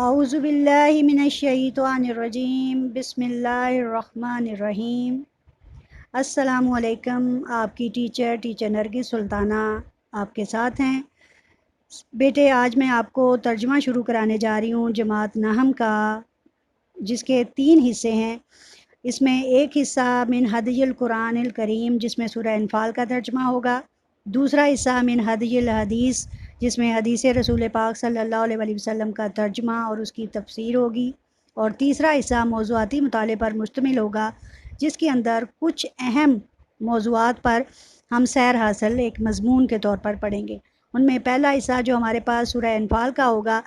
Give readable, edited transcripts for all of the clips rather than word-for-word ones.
اعوذ باللہ من الشیطان الرجیم، بسم اللہ الرحمن الرحیم۔ السلام علیکم۔ آپ کی ٹیچر نرگس سلطانہ آپ کے ساتھ ہیں۔ بیٹے آج میں آپ کو ترجمہ شروع کرانے جا رہی ہوں جماعت نحم کا، جس کے 3 حصے ہیں۔ اس میں ایک حصہ من ہدی القرآن الکریم، جس میں سورہ انفال کا ترجمہ ہوگا۔ دوسرا حصہ من ہدی الحدیث، جس میں حدیث رسول پاک صلی اللہ علیہ وسلم کا ترجمہ اور اس کی تفسیر ہوگی۔ اور تیسرا حصہ موضوعاتی مطالعے پر مشتمل ہوگا، جس کے اندر کچھ اہم موضوعات پر ہم سیر حاصل ایک مضمون کے طور پر پڑھیں گے۔ ان میں پہلا حصہ جو ہمارے پاس سورہ انفال کا ہوگا،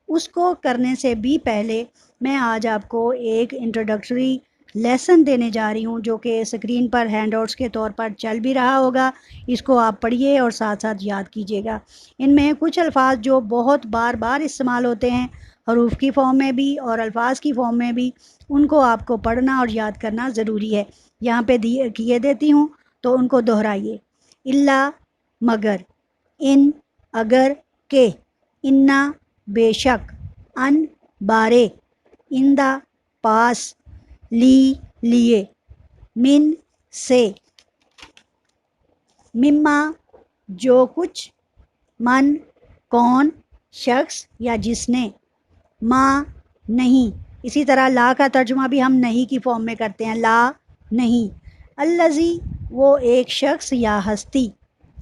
اس کو کرنے سے بھی پہلے میں آج آپ کو ایک انٹروڈکٹری لیسن دینے جا رہی ہوں، جو کہ اسکرین پر ہینڈ آؤٹس کے طور پر چل بھی رہا ہوگا۔ اس کو آپ پڑھیے اور ساتھ ساتھ یاد کیجیے گا۔ ان میں کچھ الفاظ جو بہت بار بار استعمال ہوتے ہیں، حروف کی فارم میں بھی اور الفاظ کی فارم میں بھی، ان کو آپ کو پڑھنا اور یاد کرنا ضروری ہے۔ یہاں پہ کیے دیتی ہوں تو ان کو دہرائیے۔ الا مگر، ان اگر کہ، انا بے شک، ان بارے، اندہ پاس، لی لیے، من سے، مما جو کچھ، من کون، شخص یا جس نے، ما نہیں۔ اسی طرح لا کا ترجمہ بھی ہم نہیں کی فارم میں کرتے ہیں، لا نہیں۔ الذی وہ ایک شخص یا ہستی،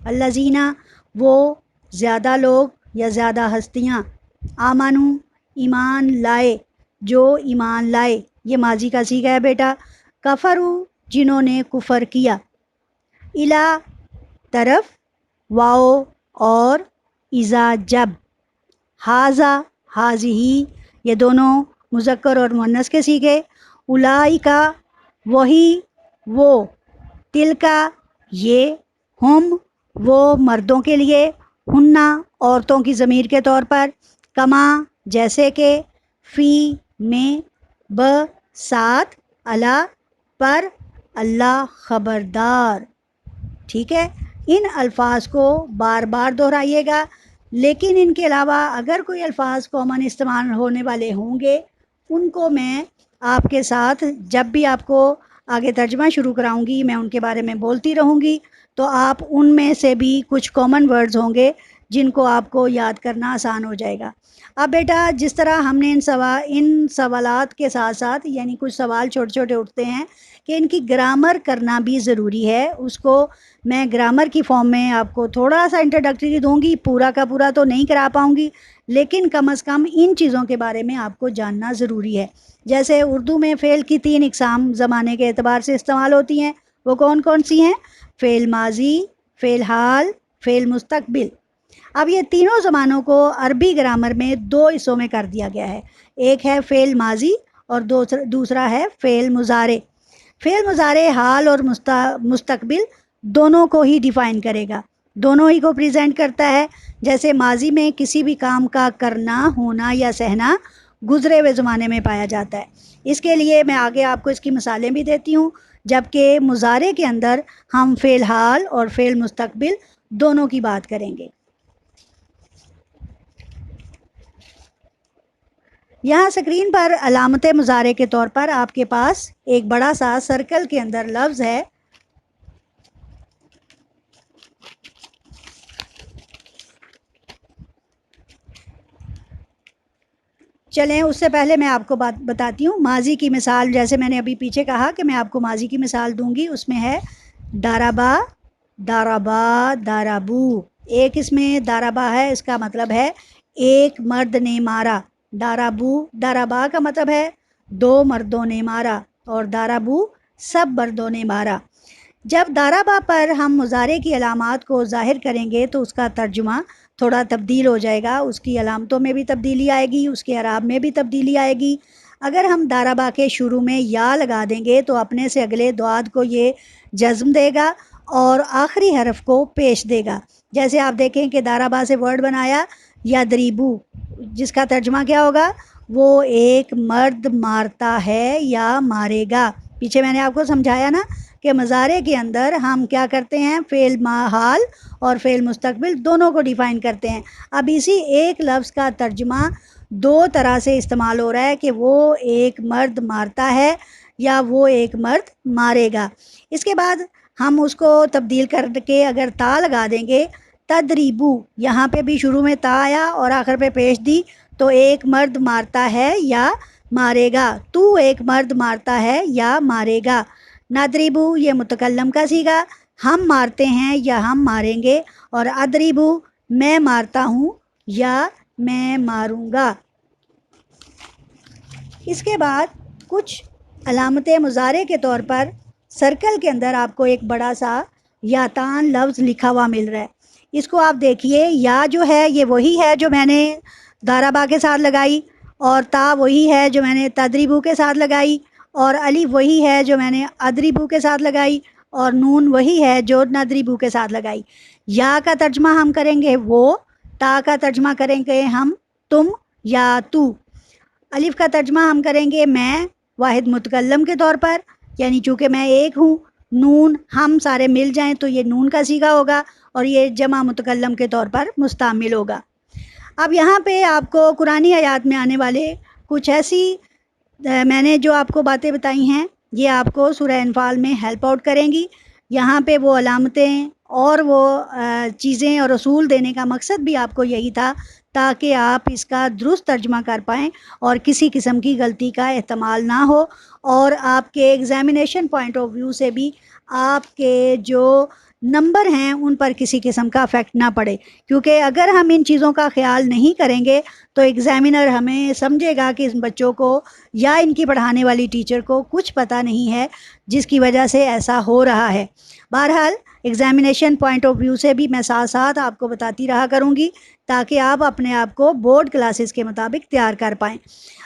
الذین وہ زیادہ لوگ یا زیادہ ہستیاں، آمنو ایمان لائے، جو ایمان لائے، یہ ماضی کا صیغہ ہے بیٹا، کفرو جنہوں نے کفر کیا، الا طرف، واؤ اور اذا جب، حاذا حاذی یہ دونوں مذکر اور مؤنث کے صیغے، اولئک وہی وہ، تلکا یہ، ہم وہ مردوں کے لیے، ہننا عورتوں کی ضمیر کے طور پر، کما جیسے کہ، فی میں، ب ساتھ، الا پر، اللہ خبردار۔ ٹھیک ہے، ان الفاظ کو بار بار دہرائیے گا، لیکن ان کے علاوہ اگر کوئی الفاظ کامن استعمال ہونے والے ہوں گے، ان کو میں آپ کے ساتھ جب بھی آپ کو آگے ترجمہ شروع کراؤں گی، میں ان کے بارے میں بولتی رہوں گی، تو آپ ان میں سے بھی کچھ کامن ورڈز ہوں گے جن کو آپ کو یاد کرنا آسان ہو جائے گا۔ اب بیٹا جس طرح ہم نے ان سوالات کے ساتھ ساتھ، یعنی کچھ سوال چھوٹے چھوٹے اٹھتے ہیں کہ ان کی گرامر کرنا بھی ضروری ہے، اس کو میں گرامر کی فارم میں آپ کو تھوڑا سا انٹروڈکٹری دوں گی، پورا کا پورا تو نہیں کرا پاؤں گی، لیکن کم از کم ان چیزوں کے بارے میں آپ کو جاننا ضروری ہے۔ جیسے اردو میں فعل کی 3 اقسام زمانے کے اعتبار سے استعمال ہوتی ہیں، وہ کون کون سی ہیں؟ فعل ماضی، فعل حال، فعل مستقبل۔ اب یہ تینوں زمانوں کو عربی گرامر میں 2 حصوں میں کر دیا گیا ہے، ایک ہے فعل ماضی اور دوسرا ہے فعل مضارع۔ فعل مضارع حال اور مستقبل دونوں کو ہی ڈیفائن کرے گا، دونوں ہی کو پریزنٹ کرتا ہے۔ جیسے ماضی میں کسی بھی کام کا کرنا، ہونا یا سہنا گزرے ہوئے زمانے میں پایا جاتا ہے۔ اس کے لیے میں آگے آپ کو اس کی مثالیں بھی دیتی ہوں، جبکہ مضارع کے اندر ہم فعل حال اور فعل مستقبل دونوں کی بات کریں گے۔ یہاں سکرین پر علامت مضارع کے طور پر آپ کے پاس ایک بڑا سا سرکل کے اندر لفظ ہے، چلیں اس سے پہلے میں آپ کو بات بتاتی ہوں۔ ماضی کی مثال، جیسے میں نے ابھی پیچھے کہا کہ میں آپ کو ماضی کی مثال دوں گی، اس میں ہے دارابا، دارابا، دارابو۔ ایک اس میں دارابا ہے، اس کا مطلب ہے ایک مرد نے مارا۔ دارابو، دارابا کا مطلب ہے 2 مردوں نے مارا، اور دارابو سب مردوں نے مارا۔ جب دارابا پر ہم مضارع کی علامات کو ظاہر کریں گے تو اس کا ترجمہ تھوڑا تبدیل ہو جائے گا، اس کی علامتوں میں بھی تبدیلی آئے گی، اس کے اعراب میں بھی تبدیلی آئے گی۔ اگر ہم دارابا کے شروع میں یا لگا دیں گے تو اپنے سے اگلے دعاد کو یہ جزم دے گا اور آخری حرف کو پیش دے گا. جیسے آپ دیکھیں کہ دارابا سے ورڈ بنایا یا دریبو، جس کا ترجمہ کیا ہوگا؟ وہ ایک مرد مارتا ہے یا مارے گا. پیچھے میں نے آپ کو سمجھایا نا کہ مضارع کے اندر ہم کیا کرتے ہیں؟ فعل حال اور فعل مستقبل دونوں کو ڈیفائن کرتے ہیں. اب اسی ایک لفظ کا ترجمہ دو طرح سے استعمال ہو رہا ہے کہ وہ ایک مرد مارتا ہے یا وہ ایک مرد مارے گا. اس کے بعد ہم اس کو تبدیل کر کے اگر تا لگا دیں گے، تدریبو، یہاں پہ بھی شروع میں تا آیا اور آخر پہ پیش دی، تو ایک مرد مارتا ہے یا مارے گا. تو ایک مرد مارتا ہے یا مارے گا. نادریبو یہ متکلم کا صیغہ، ہم مارتے ہیں یا ہم ماریں گے. اور ادریبو میں مارتا ہوں یا میں ماروں گا. اس کے بعد کچھ علامت مضارع کے طور پر سرکل کے اندر آپ کو ایک بڑا سا یاتان لفظ لکھا ہوا مل رہا ہے. اس کو آپ دیکھیے، یا جو ہے یہ وہی ہے جو میں نے دارابا کے ساتھ لگائی، اور تا وہی ہے جو میں نے تدریبو کے ساتھ لگائی، اور الف وہی ہے جو میں نے ادریبو کے ساتھ لگائی، اور نون وہی ہے جو ندریبو کے ساتھ لگائی. یا کا ترجمہ ہم کریں گے وہ، تا کا ترجمہ کریں گے ہم تم یا تو. الف کا ترجمہ ہم کریں گے میں، واحد متکلم کے طور پر، یعنی چونکہ میں ایک ہوں. نون ہم سارے مل جائیں تو یہ نون کا صیغہ ہوگا اور یہ جمع متکلم کے طور پر مستعمل ہوگا. اب یہاں پہ آپ کو قرآنی آیات میں آنے والے کچھ ایسی میں نے جو آپ کو باتیں بتائی ہیں، یہ آپ کو سورہ انفال میں ہیلپ آؤٹ کریں گی. یہاں پہ وہ علامتیں اور وہ چیزیں اور اصول دینے کا مقصد بھی آپ کو یہی تھا تاکہ آپ اس کا درست ترجمہ کر پائیں اور کسی قسم کی غلطی کا احتمال نہ ہو، اور آپ کے ایگزامینیشن پوائنٹ آف ویو سے بھی آپ کے جو نمبر ہیں ان پر کسی قسم کا افیکٹ نہ پڑے. کیونکہ اگر ہم ان چیزوں کا خیال نہیں کریں گے تو ایگزامینر ہمیں سمجھے گا کہ ان بچوں کو یا ان کی پڑھانے والی ٹیچر کو کچھ پتہ نہیں ہے، جس کی وجہ سے ایسا ہو رہا ہے. بہرحال ایگزامینیشن پوائنٹ آف ویو سے بھی میں ساتھ ساتھ آپ کو بتاتی رہا کروں گی تاکہ آپ اپنے آپ کو بورڈ کلاسز کے مطابق تیار کر پائیں.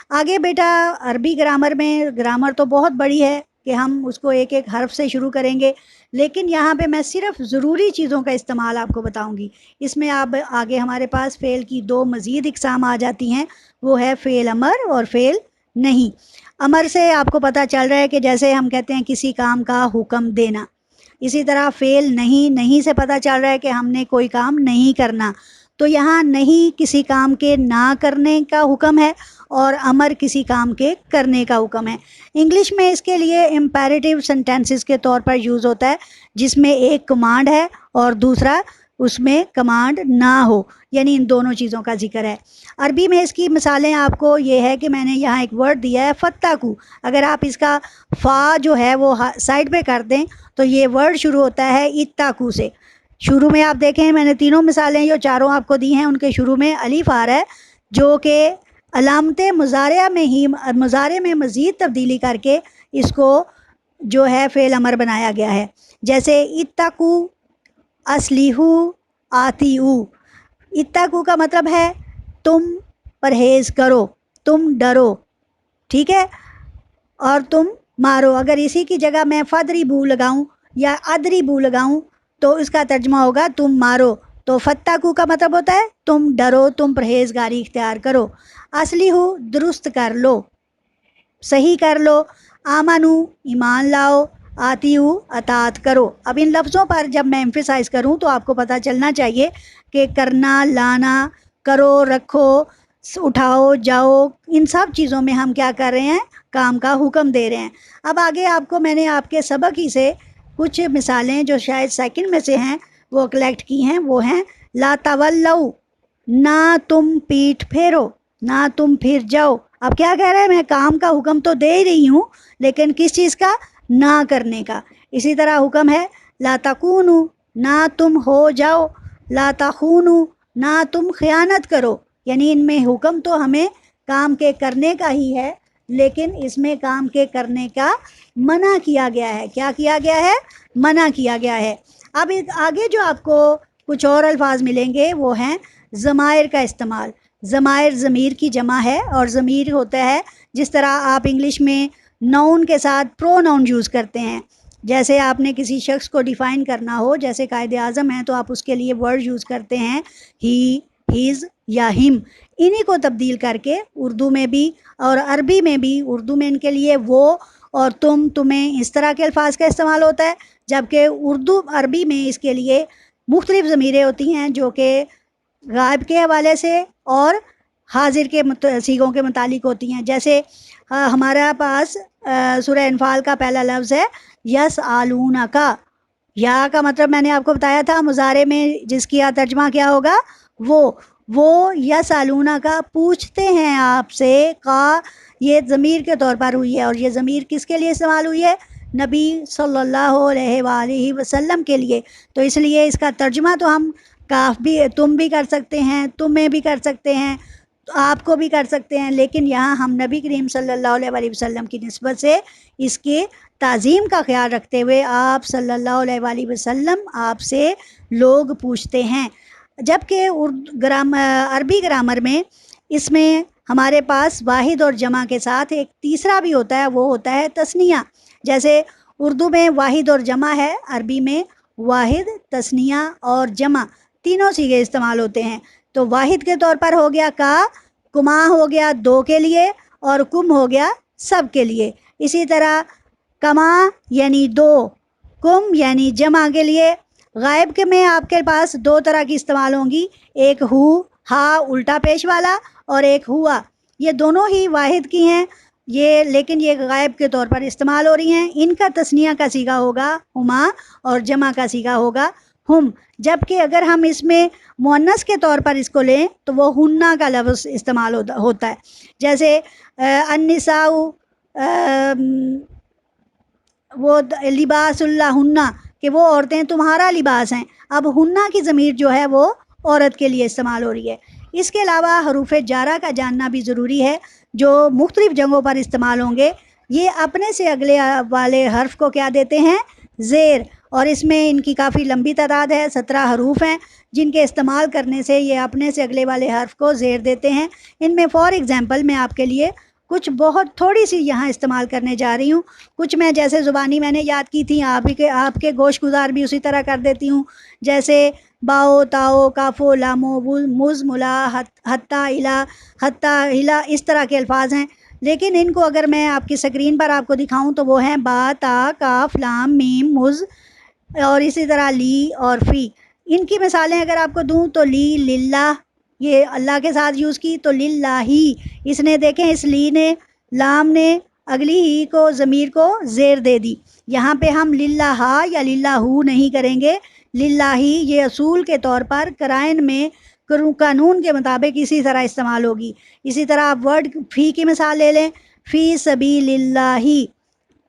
آگے بیٹا عربی گرامر میں، گرامر تو بہت بڑی ہے کہ ہم اس کو ایک ایک حرف سے شروع کریں گے، لیکن یہاں پہ میں صرف ضروری چیزوں کا استعمال آپ کو بتاؤں گی. اس میں آپ آگے ہمارے پاس فعل کی دو مزید اقسام آ جاتی ہیں، وہ ہے فعل امر اور فعل نہیں. امر سے آپ کو پتہ چل رہا ہے کہ جیسے ہم کہتے ہیں کسی کام کا حکم دینا، اسی طرح فعل نہیں سے پتہ چل رہا ہے کہ ہم نے کوئی کام نہیں کرنا. تو یہاں نہیں کسی کام کے نہ کرنے کا حکم ہے اور امر کسی کام کے کرنے کا حکم ہے. انگلش میں اس کے لیے امپیریٹیو سینٹینسز کے طور پر یوز ہوتا ہے، جس میں ایک کمانڈ ہے اور دوسرا اس میں کمانڈ نہ ہو، یعنی ان دونوں چیزوں کا ذکر ہے. عربی میں اس کی مثالیں آپ کو یہ ہے کہ میں نے یہاں ایک ورڈ دیا ہے فتاکو، اگر آپ اس کا فا جو ہے وہ سائڈ پہ کر دیں تو یہ ورڈ شروع ہوتا ہے اتاکو سے. شروع میں آپ دیکھیں میں نے تینوں مثالیں جو چاروں آپ کو دی ہیں ان کے شروع میں الف آ رہا ہے، جو کہ علامت مضارع میں مزید تبدیلی کر کے اس کو جو ہے فعل امر بنایا گیا ہے. جیسے اتقو، اسلیحو، آتیو. اتقو کا مطلب ہے تم پرہیز کرو، تم ڈرو، ٹھیک ہے، اور تم مارو. اگر اسی کی جگہ میں فدریبو لگاؤں یا ادریبو لگاؤں تو اس کا ترجمہ ہوگا تم مارو. تو فتاکو کا مطلب ہوتا ہے تم ڈرو، تم پرہیزگاری اختیار کرو. اسلیحو درست کر لو، صحیح کر لو. آمنو ایمان لاؤ، آتیو اطاعت کرو. اب ان لفظوں پر جب میں ایمفیسائز کروں تو آپ کو پتہ چلنا چاہیے کہ کرنا، لانا، کرو، رکھو، اٹھاؤ، جاؤ، ان سب چیزوں میں ہم کیا کر رہے ہیں؟ کام کا حکم دے رہے ہیں. اب آگے آپ کو میں نے آپ کے سبق ہی سے کچھ مثالیں جو شاید سیکنڈ میں سے ہیں وہ کلیکٹ کی ہیں، وہ ہیں لا تولو، نہ تم پیٹھ پھیرو، نہ تم پھر جاؤ. اب کیا کہہ رہے ہیں؟ میں کام کا حکم تو دے ہی رہی ہوں لیکن کس چیز کا؟ نہ کرنے کا. اسی طرح حکم ہے لا تکونو، نہ تم ہو جاؤ، لا تخونو، نہ تم خیانت کرو. یعنی ان میں حکم تو ہمیں کام کے کرنے کا ہی ہے لیکن اس میں کام کے کرنے کا منع کیا گیا ہے. کیا کیا گیا ہے؟ منع کیا گیا ہے. اب آگے جو آپ کو کچھ اور الفاظ ملیں گے وہ ہیں ضمائر کا استعمال. ضمائر ضمیر کی جمع ہے اور ضمیر ہوتا ہے جس طرح آپ انگلش میں ناؤن کے ساتھ پرو ناؤن یوز کرتے ہیں. جیسے آپ نے کسی شخص کو ڈیفائن کرنا ہو، جیسے قائد اعظم ہیں تو آپ اس کے لیے ورڈ یوز کرتے ہیں ہی، ہیز یا ہم. انہی کو تبدیل کر کے اردو میں بھی اور عربی میں بھی، اردو میں ان کے لیے وہ اور تم، تمہیں، اس طرح کے الفاظ کا استعمال ہوتا ہے، جبکہ عربی میں اس کے لیے مختلف ضمیریں ہوتی ہیں جو کہ غائب کے حوالے سے اور حاضر کے صیغوں کے متعلق ہوتی ہیں. جیسے ہمارا پاس سورہ انفال کا پہلا لفظ ہے یسألونکا. یا کا مطلب میں نے آپ کو بتایا تھا مضارع میں جس کی ترجمہ کیا ہوگا، وہ یسألونکا پوچھتے ہیں آپ سے. کا یہ ضمیر کے طور پر ہوئی ہے، اور یہ ضمیر کس کے لیے استعمال ہوئی ہے؟ نبی صلی اللہ علیہ وآلہ وسلم کے لیے. تو اس لیے اس کا ترجمہ تو ہم کاف بھی، تم بھی کر سکتے ہیں، تمہیں بھی کر سکتے ہیں، آپ کو بھی کر سکتے ہیں، لیکن یہاں ہم نبی کریم صلی اللہ علیہ وآلہ وسلم کی نسبت سے اس کے تعظیم کا خیال رکھتے ہوئے آپ صلی اللہ علیہ وآلہ وسلم آپ سے لوگ پوچھتے ہیں. جبکہ عربی گرامر میں اس میں ہمارے پاس واحد اور جمع کے ساتھ ایک تیسرا بھی ہوتا ہے، وہ ہوتا ہے تثنیہ. جیسے اردو میں واحد اور جمع ہے، عربی میں واحد، تثنیہ اور جمع تینوں صیغے استعمال ہوتے ہیں. تو واحد کے طور پر ہو گیا کا، کما ہو گیا دو کے لیے، اور کم ہو گیا سب کے لیے. اسی طرح کما یعنی دو، کم یعنی جمع کے لیے. غائب کے میں آپ کے پاس دو طرح کی استعمال ہوں گی، ایک ہو، ہا الٹا پیش والا، اور ایک ہوا. یہ دونوں ہی واحد کی ہیں یہ، لیکن یہ غائب کے طور پر استعمال ہو رہی ہیں. ان کا تثنیہ کا صیغہ ہوگا ہما اور جمع کا صیغہ ہوگا ہم. جبکہ اگر ہم اس میں مؤنث کے طور پر اس کو لیں تو وہ ہنہ کا لفظ استعمال ہوتا ہے. جیسے النساء وہ لباس اللہ ہنہ، کہ وہ عورتیں تمہارا لباس ہیں. اب ہنہ کی ضمیر جو ہے وہ عورت کے لیے استعمال ہو رہی ہے. اس کے علاوہ حروف جارہ کا جاننا بھی ضروری ہے جو مختلف جگہوں پر استعمال ہوں گے. یہ اپنے سے اگلے والے حرف کو کیا دیتے ہیں؟ زیر. اور اس میں ان کی کافی لمبی تعداد ہے، 17 حروف ہیں جن کے استعمال کرنے سے یہ اپنے سے اگلے والے حرف کو زیر دیتے ہیں. ان میں فار ایگزامپل میں آپ کے لیے کچھ بہت تھوڑی سی یہاں استعمال کرنے جا رہی ہوں. کچھ میں جیسے زبانی میں نے یاد کی تھی، آپ کے گوش گزار بھی اسی طرح کر دیتی ہوں. جیسے باؤ، تاؤ، کافو، لامو، مز، ملا، حتیٰ، الا، حتیٰ، ہلا، اس طرح کے الفاظ ہیں. لیکن ان کو اگر میں آپ کی اسکرین پر آپ کو دکھاؤں تو وہ ہیں با، تا، کاف، لام، میم، مز، اور اسی طرح لی اور فی. ان کی مثالیں اگر آپ کو دوں تو لی، للہ، یہ اللہ کے ساتھ یوز کی تو للہ ہی. اس نے دیکھیں اس لی نے، لام نے اگلی ہی کو ضمیر کو زیر دے دی. یہاں پہ ہم للہ ہا یا للہ ہو نہیں کریں گے، للہ ہی یہ اصول کے طور پر قرائن میں قانون کے مطابق اسی طرح استعمال ہوگی. اسی طرح آپ ورڈ فی کی مثال لے لیں، فی سبیل اللہ.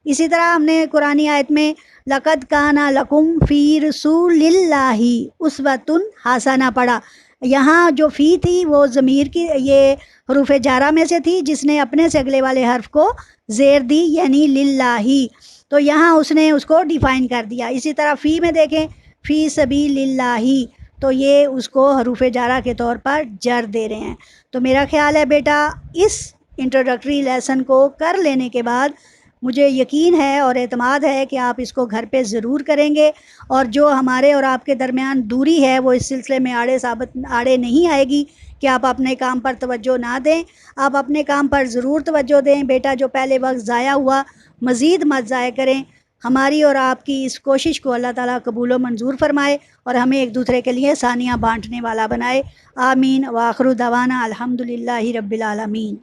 اسی طرح ہم نے قرآنی آیت میں لقد کان لکم فی رسول اللہ اسوۃ حسنہ پڑھا. یہاں جو فی تھی وہ ضمیر کی، یہ حروف جارہ میں سے تھی جس نے اپنے سے اگلے والے حرف کو زیر دی، یعنی للہ. تو یہاں اس نے اس کو ڈیفائن کر دیا. اسی طرح فی میں دیکھیں، فی سبیل اللہ، تو یہ اس کو حروف جارہ کے طور پر جر دے رہے ہیں. تو میرا خیال ہے بیٹا اس انٹروڈکٹری لیسن کو کر لینے کے بعد مجھے یقین ہے اور اعتماد ہے کہ آپ اس کو گھر پہ ضرور کریں گے، اور جو ہمارے اور آپ کے درمیان دوری ہے وہ اس سلسلے میں آڑے نہیں آئے گی کہ آپ اپنے کام پر توجہ نہ دیں. آپ اپنے کام پر ضرور توجہ دیں بیٹا. جو پہلے وقت ضائع ہوا مزید مت ضائع کریں. ہماری اور آپ کی اس کوشش کو اللہ تعالیٰ قبول و منظور فرمائے اور ہمیں ایک دوسرے کے لیے ثانیہ بانٹنے والا بنائے. آمین. وآخر دعوانا الحمدللہ رب العالمین.